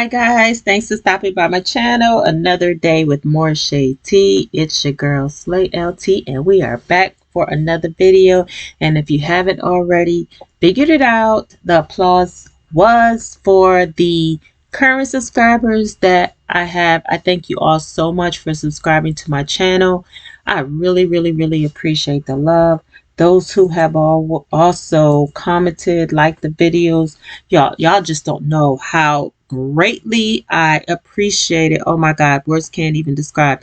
Hi guys, thanks for stopping by my channel. Another day with Moreshadetea. It's your girl Slay LT and we are back for another video. And if you haven't already figured it out, the applause was for the current subscribers that I have. I thank you all so much for subscribing to my channel. I really appreciate the love. Those who have also commented, liked the videos, y'all just don't know how greatly I appreciate it. Oh my God, words can't even describe.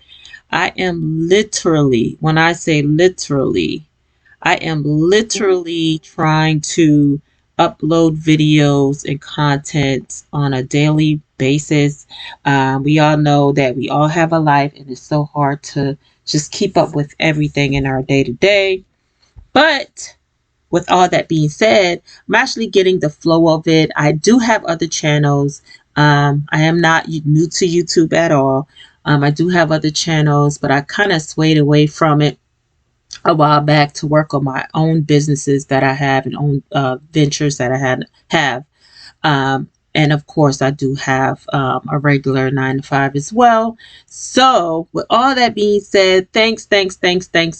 I am literally, when I say literally, I am literally trying to upload videos and content on a daily basis. We all know that we all have a life and it's so hard to just keep up with everything in our day to day. But with all that being said, I'm actually getting the flow of it. I do have other channels. I am not new to YouTube at all. I do have other channels, but I kind of swayed away from it a while back to work on my own businesses that I have and own ventures that I have. And of course, I do have a regular 9 to 5 as well. So with all that being said, thanks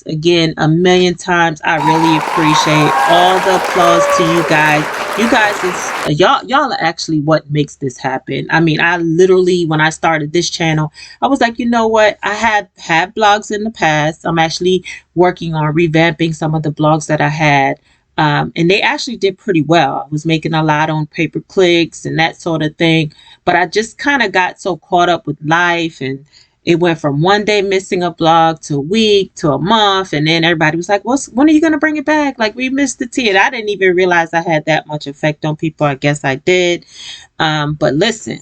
again a million times. I really appreciate all the applause to you guys. You guys is y'all are actually what makes this happen. I mean, I literally, when I started this channel, I was like, you know what? I had blogs in the past. I'm actually working on revamping some of the blogs that I had. And they actually did pretty well. I was making a lot on pay-per-clicks and that sort of thing. But I just kind of got so caught up with life, and it went from one day missing a blog to a week to a month. And then everybody was like, when are you going to bring it back? Like, we missed the tea. And I didn't even realize I had that much effect on people. I guess I did. But listen.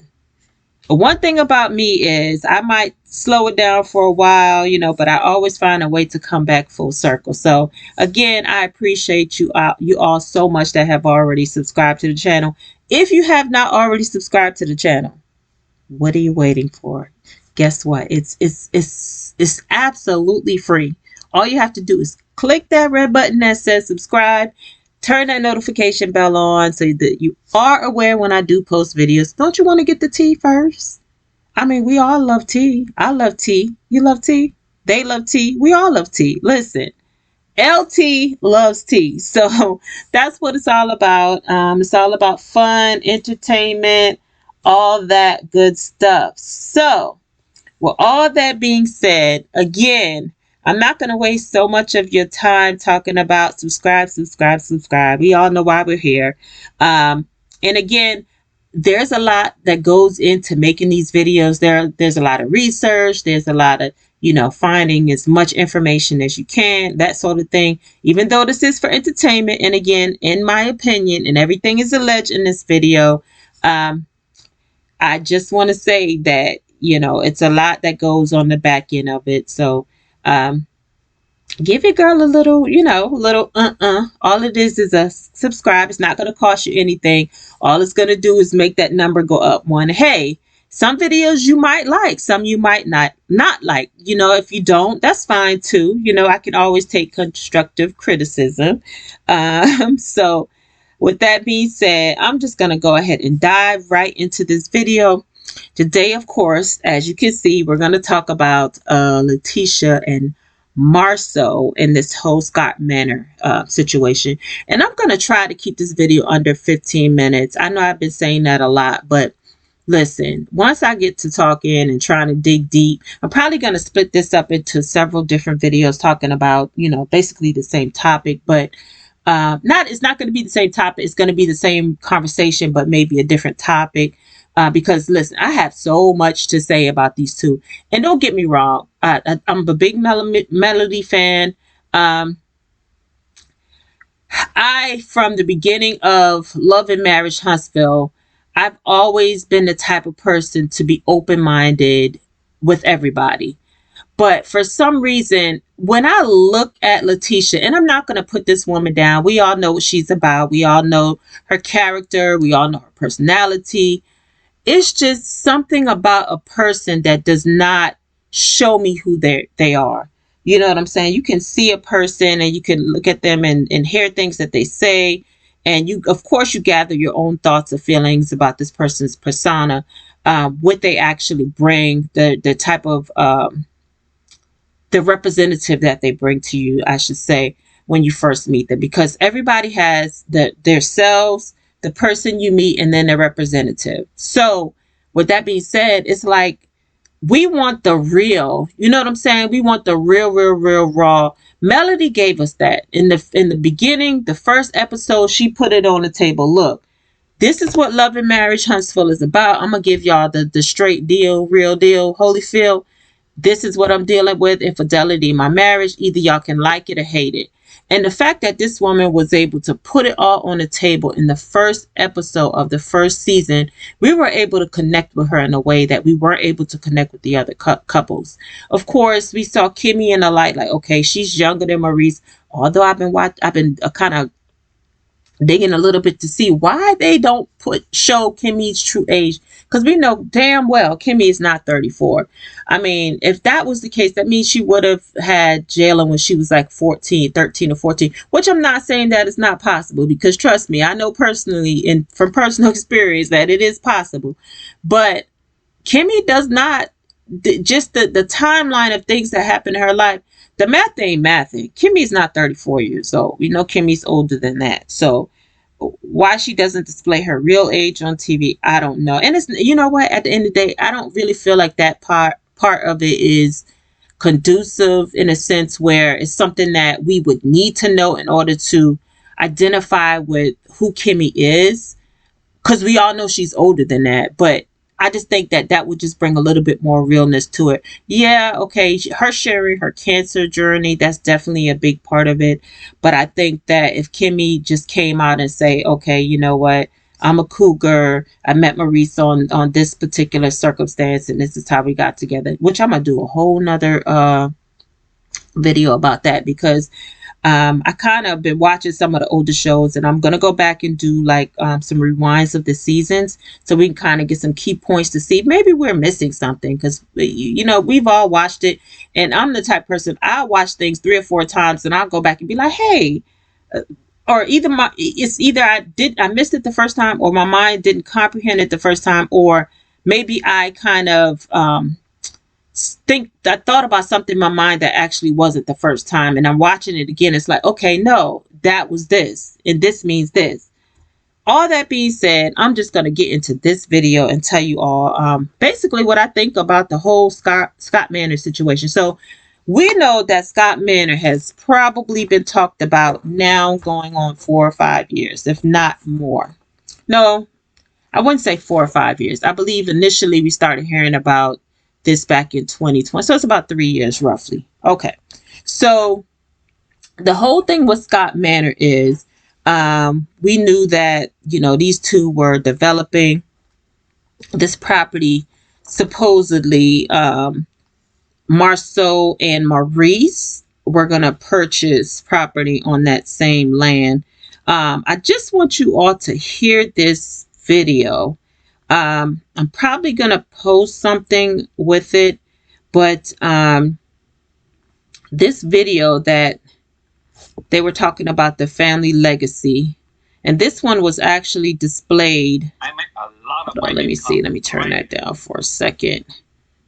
One thing about me is I might slow it down for a while, but I always find a way to come back full circle. So again, I appreciate you all so much that have already subscribed to the channel. If you have not already subscribed to the channel, what are you waiting for? Guess what? It's absolutely free. All you have to do is click that red button that says subscribe. Turn that notification bell on so that you are aware when I do post videos. Don't you want to get the tea first? I mean, we all love tea. I love tea. You love tea? They love tea. We all love tea. Listen, LT loves tea. So that's what it's all about. It's all about fun, entertainment, all that good stuff. So with all that being said, again, I'm not going to waste so much of your time talking about subscribe. We all know why we're here. And again, there's a lot that goes into making these videos. There's a lot of research. There's a lot of, finding as much information as you can, that sort of thing. Even though this is for entertainment, and again, in my opinion, and everything is alleged in this video, I just want to say that, it's a lot that goes on the back end of it. So, give your girl a little, all it is a subscribe. It's not going to cost you anything. All it's going to do is make that number go up one. Hey, some videos you might like, some you might not like. If you don't, that's fine too. I can always take constructive criticism. So with that being said, I'm just going to go ahead and dive right into this video. Today, of course, as you can see, we're going to talk about LaTisha and Marsau in this whole Scott Manor situation. And I'm going to try to keep this video under 15 minutes. I know I've been saying that a lot, but listen, once I get to talking and trying to dig deep, I'm probably going to split this up into several different videos talking about, basically the same topic, but it's not going to be the same topic. It's going to be the same conversation, but maybe a different topic. Because listen, I have so much to say about these two. And don't get me wrong, I'm a big Melody fan. From the beginning of Love and Marriage Huntsville, I've always been the type of person to be open-minded with everybody. But for some reason, when I look at LaTisha, and I'm not going to put this woman down, we all know what she's about. We all know her character. We all know her personality. It's just something about a person that does not show me who they are. You know what I'm saying? You can see a person and you can look at them and hear things that they say. And of course, you gather your own thoughts or feelings about this person's persona. what they actually bring, the type of the representative that they bring to you, I should say, when you first meet them, because everybody has their selves, the person you meet, and then their representative. So with that being said, it's like we want the real, you know what I'm saying? We want the real raw. Melody gave us that in the beginning, the first episode. She put it on the table. Look, this is what Love and Marriage Huntsville is about. I'm gonna give y'all the straight deal, real deal, Holyfield. This is what I'm dealing with. Infidelity in my marriage. Either y'all can like it or hate it. And the fact that this woman was able to put it all on the table in the first episode of the first season, we were able to connect with her in a way that we weren't able to connect with the other couples. Of course, we saw Kimmy in the light, like, okay, she's younger than Maurice. Although I've been kind of digging a little bit to see why they don't show Kimmy's true age, because we know damn well Kimmy is not 34. I mean, if that was the case, that means she would have had Jalen when she was like 13 or 14, which I'm not saying that it's not possible, because trust me, I know personally and from personal experience that it is possible. But Kimmy does not, just the timeline of things that happen in her life, the math ain't mathing. Kimmy's not 34 years old. We know Kimmy's older than that. So why she doesn't display her real age on TV, I don't know. And it's, you know what, at the end of the day, I don't really feel like that part of it is conducive, in a sense where it's something that we would need to know in order to identify with who Kimmy is, because we all know she's older than that. But I just think that would just bring a little bit more realness to it. Yeah, okay, her sharing her cancer journey, that's definitely a big part of it. But I think that if Kimmy just came out and say, okay, you know what, I'm a cougar, I met Maurice on this particular circumstance, and this is how we got together, which I'm gonna do a whole nother video about that, because I kind of been watching some of the older shows, and I'm going to go back and do like some rewinds of the seasons, so we can kind of get some key points to see maybe we're missing something, because you know, we've all watched it, and I'm the type of person, I watch things 3 or 4 times and I'll go back and be like, hey, or either I missed it the first time, or my mind didn't comprehend it the first time, or maybe I kind of I thought about something in my mind that actually wasn't the first time, and I'm watching it again. It's like, okay, no, that was this, and this means this. All that being said, I'm just going to get into this video and tell you all basically what I think about the whole Scott Manor situation. So we know that Scott Manor has probably been talked about now going on 4 or 5 years, if not more. No, I wouldn't say 4 or 5 years. I believe initially we started hearing about this back in 2020. So it's about 3 years roughly. Okay. So the whole thing with Scott Manor is we knew that, you know, these two were developing this property. Supposedly Marsau and Maurice were going to purchase property on that same land. I just want you all to hear this video. I'm probably going to post something with it, but this video that they were talking about the family legacy, and this one was actually displayed. Let me see. Let me turn that down for a second.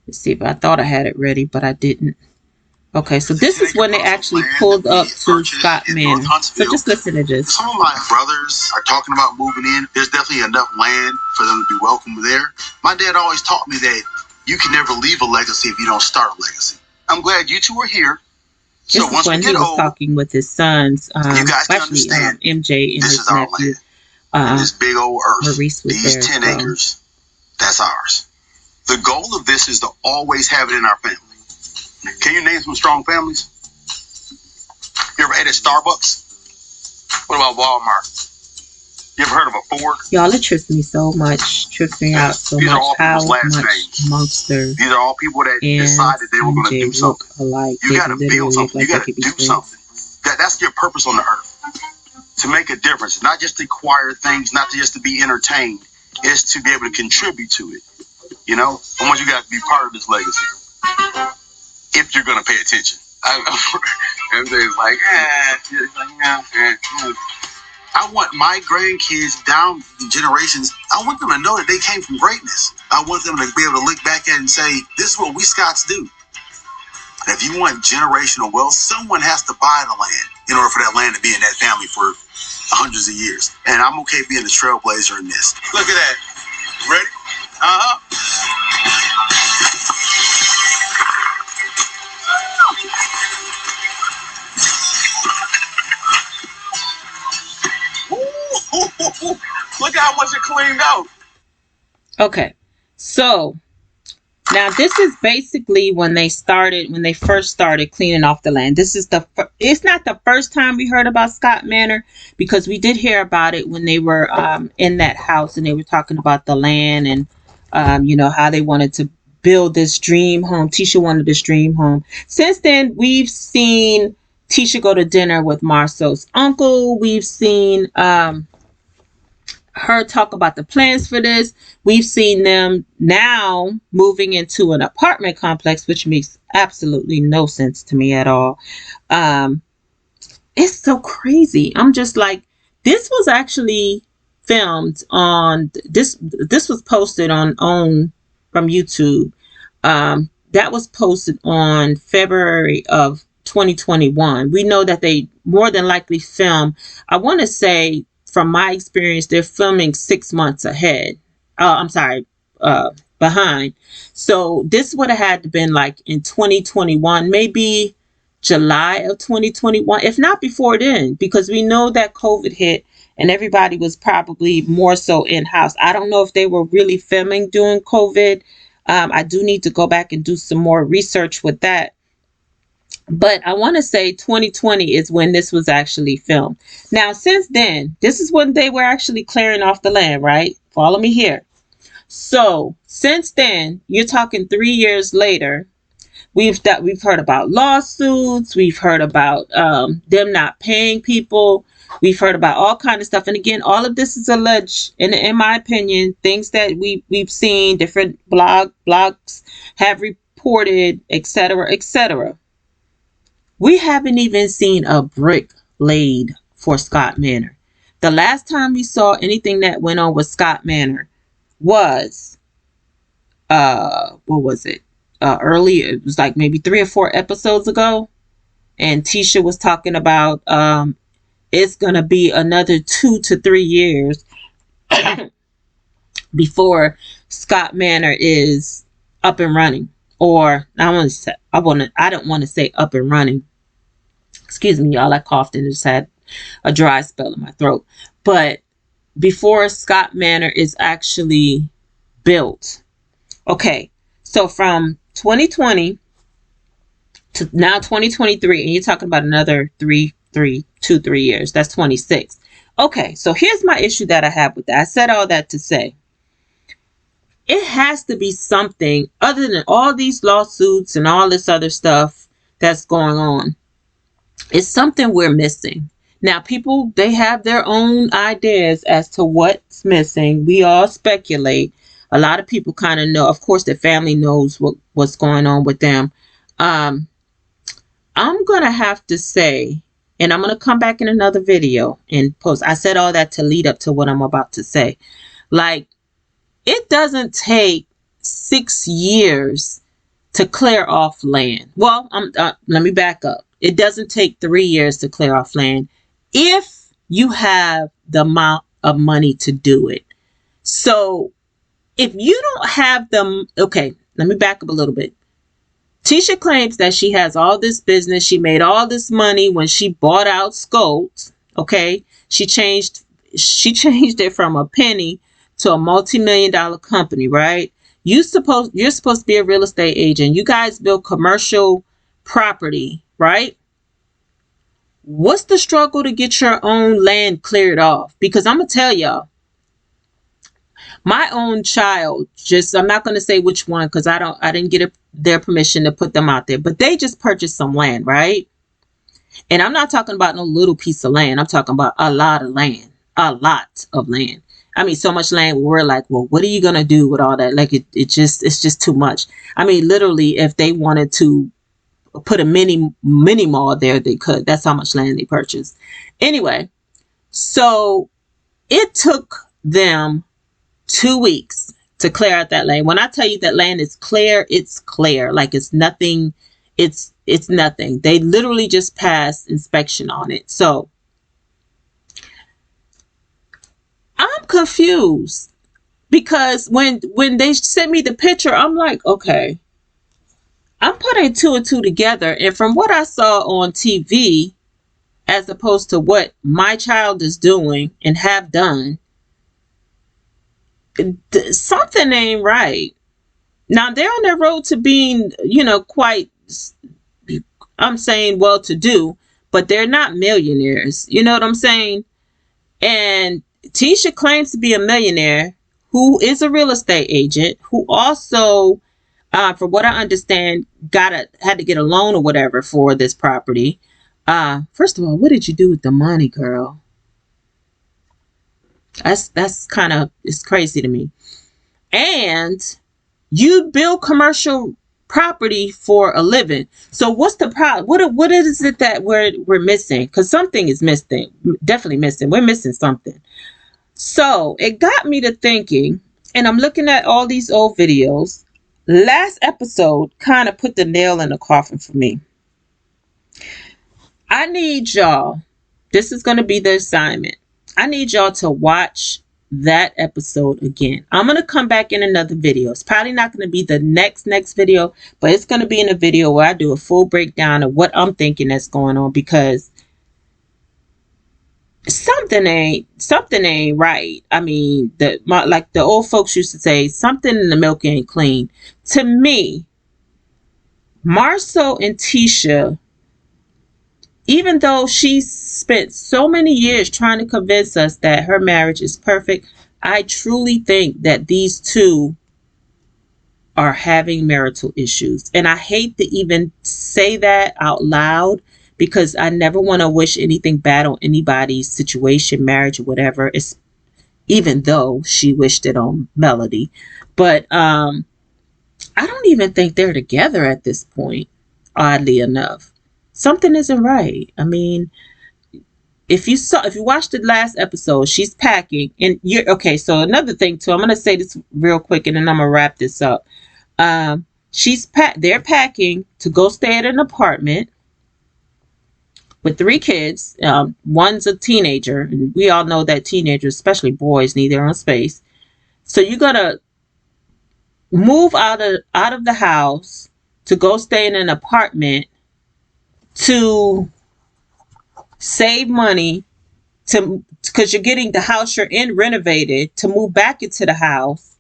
Let's see if I thought I had it ready, but I didn't. Okay, so this is when they actually pulled up to Scott Manor. So just listen to this. Some of my brothers are talking about moving in. There's definitely enough land for them to be welcome there. My dad always taught me that you can never leave a legacy if you don't start a legacy. I'm glad you two are here. So this is when he was talking with his sons, you guys can actually understand, MJ and this his is our nephew. land. And this big old earth, Maurice was these there 10 as well. acres, that's ours. The goal of this is to always have it in our family. Can you name some strong families? You ever ate at Starbucks? What about Walmart? You ever heard of a Ford? Y'all, it trips me so much. Trips me out so These much. are all How people's last much names. Monster These are all people that decided they were going to do something. Alike. You got to build something. You got to do something. That's your purpose on the earth. To make a difference. Not just to acquire things, not just to be entertained. It's to be able to contribute to it. You know? I want you guys to be part of this legacy. If you're going to pay attention. MJ's like, I want my grandkids down the generations, I want them to know that they came from greatness. I want them to be able to look back at it and say, this is what we Scots do. And if you want generational wealth, someone has to buy the land in order for that land to be in that family for hundreds of years. And I'm okay being a trailblazer in this. Look at that. Ready? Look at how much it cleaned out. Okay, so now this is basically when they first started cleaning off the land. This is it's not the first time we heard about Scott Manor, because we did hear about it when they were in that house and they were talking about the land and you know, how they wanted to build this dream home. Tisha wanted this dream home. Since then, we've seen Tisha go to dinner with Marsau's uncle. We've seen her talk about the plans for this. We've seen them now moving into an apartment complex, which makes absolutely no sense to me at all. It's so crazy. I'm just like, this was actually filmed on this was posted on from YouTube. That was posted on February of 2021. We know that they more than likely film, I want to say, from my experience, they're filming 6 months ahead. I'm sorry, behind. So this would have had to been like in 2021, maybe July of 2021, if not before then, because we know that COVID hit and everybody was probably more so in-house. I don't know if they were really filming during COVID. I do need to go back and do some more research with that. But I want to say 2020 is when this was actually filmed. Now, since then, this is when they were actually clearing off the land, right? Follow me here. So since then, you're talking 3 years later, we've heard about lawsuits. We've heard about them not paying people. We've heard about all kinds of stuff. And again, all of this is alleged, in my opinion, things that we've seen, different blogs have reported, etc., etc. We haven't even seen a brick laid for Scott Manor. The last time we saw anything that went on with Scott Manor was, what was it? Early, it was like maybe 3 or 4 episodes ago. And Tisha was talking about it's going to be another 2 to 3 years before Scott Manor is up and running. Or I don't want to say up and running. Excuse me, y'all. I coughed and just had a dry spell in my throat. But before Scott Manor is actually built. Okay, so from 2020 to now 2023, and you're talking about another 3 years. That's 26. Okay, so here's my issue that I have with that. I said all that to say, it has to be something other than all these lawsuits and all this other stuff that's going on. It's something we're missing. Now, people, they have their own ideas as to what's missing. We all speculate. A lot of people kind of know. Of course, their family knows what's going on with them. I'm going to have to say, and I'm going to come back in another video and post. I said all that to lead up to what I'm about to say. Like, it doesn't take 6 years to clear off land. Well, let me back up. It doesn't take 3 years to clear off land if you have the amount of money to do it. So if you don't have them, okay, let me back up a little bit. Tisha claims that she has all this business. She made all this money when she bought out Scout. Okay, she changed it from a penny to a multi-million-dollar company, right? You're supposed to be a real estate agent. You guys build commercial property, right? What's the struggle to get your own land cleared off? Because I'm gonna tell y'all, my own child, I'm not gonna say which one because I didn't get their permission to put them out there, but they just purchased some land, right? And I'm not talking about no little piece of land. I'm talking about a lot of land, a lot of land. I mean, so much land where we're like, well, what are you going to do with all that? Like, it's just too much. I mean, literally, if they wanted to put a mini mall there, they could. That's how much land they purchased. Anyway, So it took them 2 weeks to clear out that land. When I tell you that land is clear, it's clear. Like it's nothing. It's nothing. They literally just passed inspection on it. So I'm confused because when they sent me the picture, I'm like, okay, I'm putting two and two together. And from what I saw on TV, as opposed to what my child is doing and have done, something ain't right. Now they're on their road to being, quite, I'm saying, well to do, but they're not millionaires. You know what I'm saying? And Tisha claims to be a millionaire who is a real estate agent who also, from what I understand, had to get a loan or whatever for this property. First of all, what did you do with the money, girl? That's kind of, it's crazy to me. And you build commercial property for a living. So what's the problem? What is it that we're missing? Because something is missing. Definitely missing. We're missing something. So it got me to thinking, and I'm looking at all these old videos. Last episode kind of put the nail in the coffin for me. I need y'all. This is going to be the assignment. I need y'all to watch that episode again. I'm going to come back in another video. It's probably not going to be the next video, but it's going to be in a video where I do a full breakdown of what I'm thinking that's going on, because something ain't right. I mean, like the old folks used to say, something in the milk ain't clean. To me, Marsau and LaTisha, even though she spent so many years trying to convince us that her marriage is perfect, I truly think that these two are having marital issues. And I hate to even say that out loud, because I never want to wish anything bad on anybody's situation, marriage, or whatever. It's, even though she wished it on Melody. But I don't even think they're together at this point, oddly enough. Something isn't right. I mean, if you watched the last episode, she's packing, and you're okay. So another thing too, I'm gonna say this real quick, and then I'm gonna wrap this up. They're packing to go stay at an apartment with 3 kids. One's a teenager, and we all know that teenagers, especially boys, need their own space. So you're gonna move out of the house to go stay in an apartment to save money, because you're getting the house you're in renovated, to move back into the house,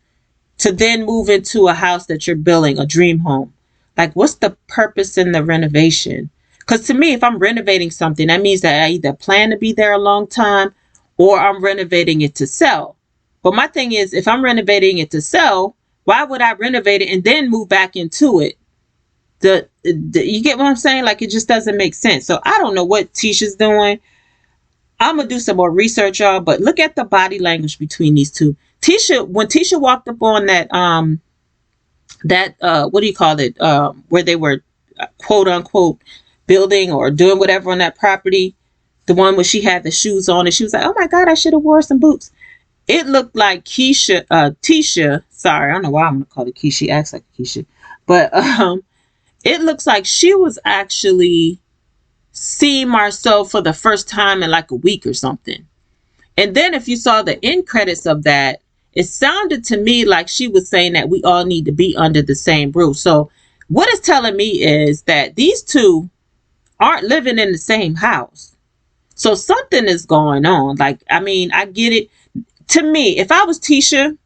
to then move into a house that you're building, a dream home. Like, what's the purpose in the renovation? Because to me, if I'm renovating something, that means that I either plan to be there a long time, or I'm renovating it to sell. But my thing is, if I'm renovating it to sell, why would I renovate it and then move back into it? You get what I'm saying? Like, it just doesn't make sense. So I don't know what Tisha's doing. I'm gonna do some more research, y'all. But look at the body language between these two. When Tisha walked up on that what do you call it? Where they were quote unquote building or doing whatever on that property, the one where she had the shoes on, and she was like, "Oh my God, I should have wore some boots." It looked like Tisha. Sorry, I don't know why I'm gonna call it Keisha. She acts like Keisha, but it looks like she was actually seeing Marsau for the first time in like a week or something. And then if you saw the end credits of that, it sounded to me like she was saying that we all need to be under the same roof. So what it's telling me is that these two aren't living in the same house. So something is going on. Like, I mean, I get it. To me, if I was Tisha,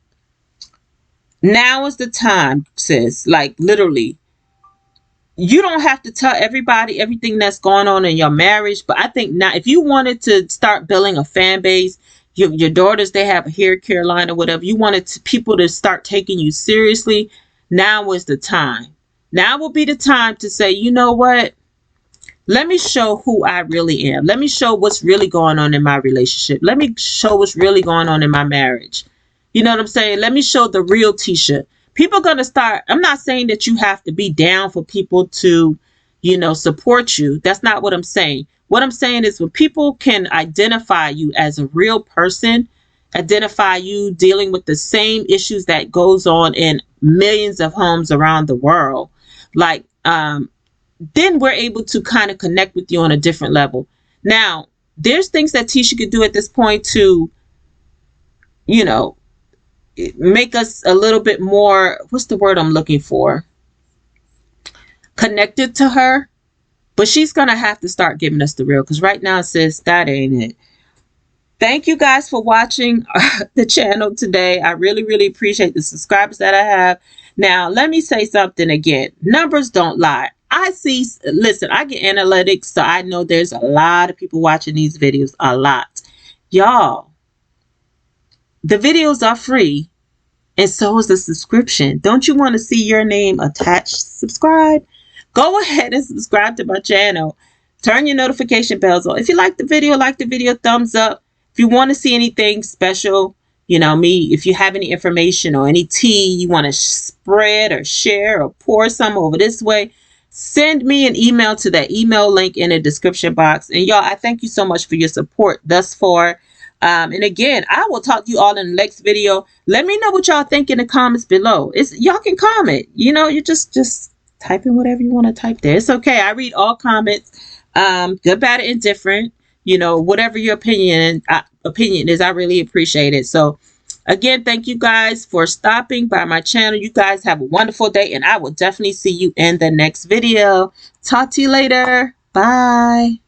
now is the time, sis. Like, literally, you don't have to tell everybody everything that's going on in your marriage. But I think now, if you wanted to start building a fan base, your daughters, they have hair care line or whatever, you wanted people to start taking you seriously, now is the time. Now will be the time to say, you know what? Let me show who I really am. Let me show what's really going on in my relationship. Let me show what's really going on in my marriage. You know what I'm saying? Let me show the real Tisha. People are going to start. I'm not saying that you have to be down for people to, support you. That's not what I'm saying. what I'm saying is when people can identify you as a real person, identify you dealing with the same issues that goes on in millions of homes around the world, like then we're able to kind of connect with you on a different level. Now, there's things that Tisha could do at this point to, you know, make us a little bit more, what's the word I'm looking for? Connected to her. But she's going to have to start giving us the real, because right now, sis, that ain't it. Thank you guys for watching the channel today. I really, really appreciate the subscribers that I have. Now, let me say something again. Numbers don't lie. Listen, I get analytics, so I know there's a lot of people watching these videos, a lot. Y'all, the videos are free, and so is the subscription. Don't you want to see your name attached? Subscribe. Go ahead and subscribe to my channel. Turn your notification bells on. If you like the video, thumbs up. If you want to see anything special, if you have any information or any tea you want to spread or share or pour some over this way, send me an email to that email link in the description box. And y'all, I thank you so much for your support thus far. And again, I will talk to you all in the next video. Let me know what y'all think in the comments below. Y'all can comment. You just type in whatever you want to type there. It's okay. I read all comments. Good, bad, and indifferent. Whatever your opinion is, I really appreciate it. So again, thank you guys for stopping by my channel. You guys have a wonderful day, and I will definitely see you in the next video. Talk to you later. Bye.